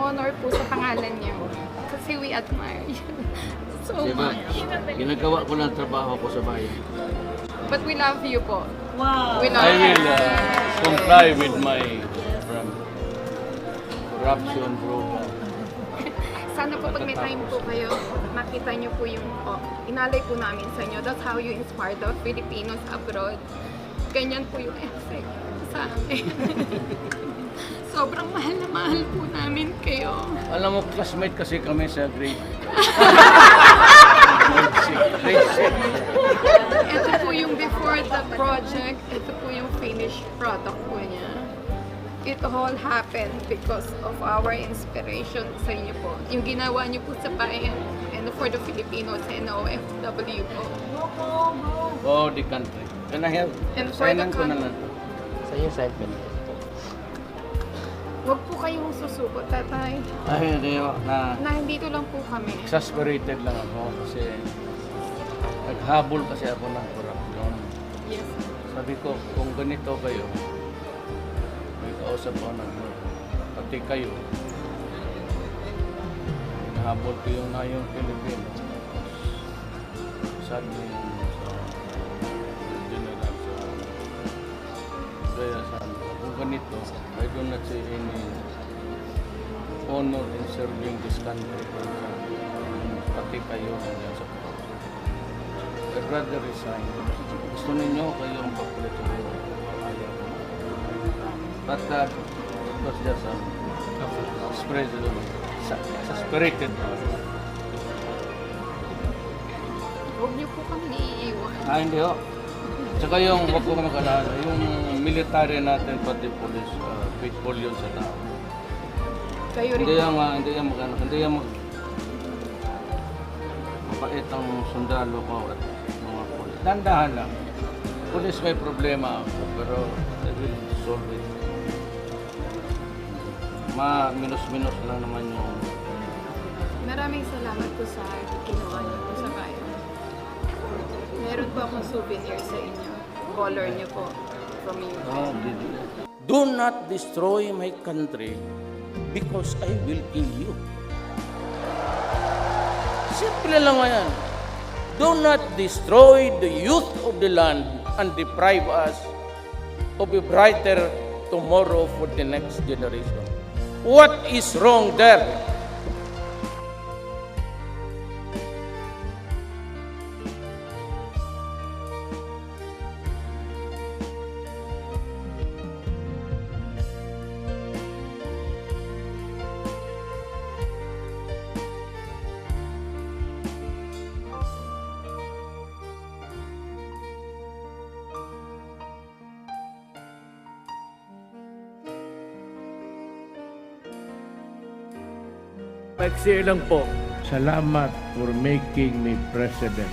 honor po sa pangalan niyo. Kasi we admire you so Diba? much. Ginagawa ko lang trabaho ko sa bayan. But we love you po. Wow. We love I you. will comply with my corruption program. Sana po pag may time po kayo, makita niyo po yung inalay po namin sa inyo. That's how you inspire the Filipinos abroad. Ganyan po yung effect sa amin. Sobrang mahal na mahal po namin kayo. Alam mo, classmate kasi kami sa grade. Ito po yung before the project, ito po yung finished product po niya. It all happened because of our inspiration sa inyo po. Yung ginawa niyo po sa bayan and for the Filipinos and OFW po. Oh, the country. Can I have? And for the Signan ko na lang. Sa iyo, side Huwag po kayong susuko, tatay. Ay, hindi na Nandito lang po kami. exasperated lang ako kasi naghabol kasi ako ng corruption. Yes. Sabi ko, kung ganito kayo, may kausap ako ng pati kayo. Nahabol ko yung na yung Pilipino. Sabi yung general sa kaya sabi ko, kung ganito, I do not see any honor in serving this country. Pati kayo nandiyan sa corruption. I'd rather resign. Gusto ninyo kayo ang papalit sa buhay. Ayaw ko. But it was just exasperated. Huwag niyo po kami iiwan. Hindi ho. Tsaka yung, wag ko mag-alala, yung military natin, pati police, faithful yun sa tao. Kayo rin. Hindi yan mapait ang sundalo ko at mga police. Dandahan lang. Police may problema ako, pero I will solve it. Minus-minus lang naman yung... Maraming salamat po sa ginawa niyo po sa bayan. Meron po akong souvenir sa inyo. Color niyo po from you. Do not destroy my country because I will kill you. Simple lang yan. Do not destroy the youth of the land and deprive us of a brighter tomorrow for the next generation. What is wrong there? Paiksi lang po. Salamat for making me president.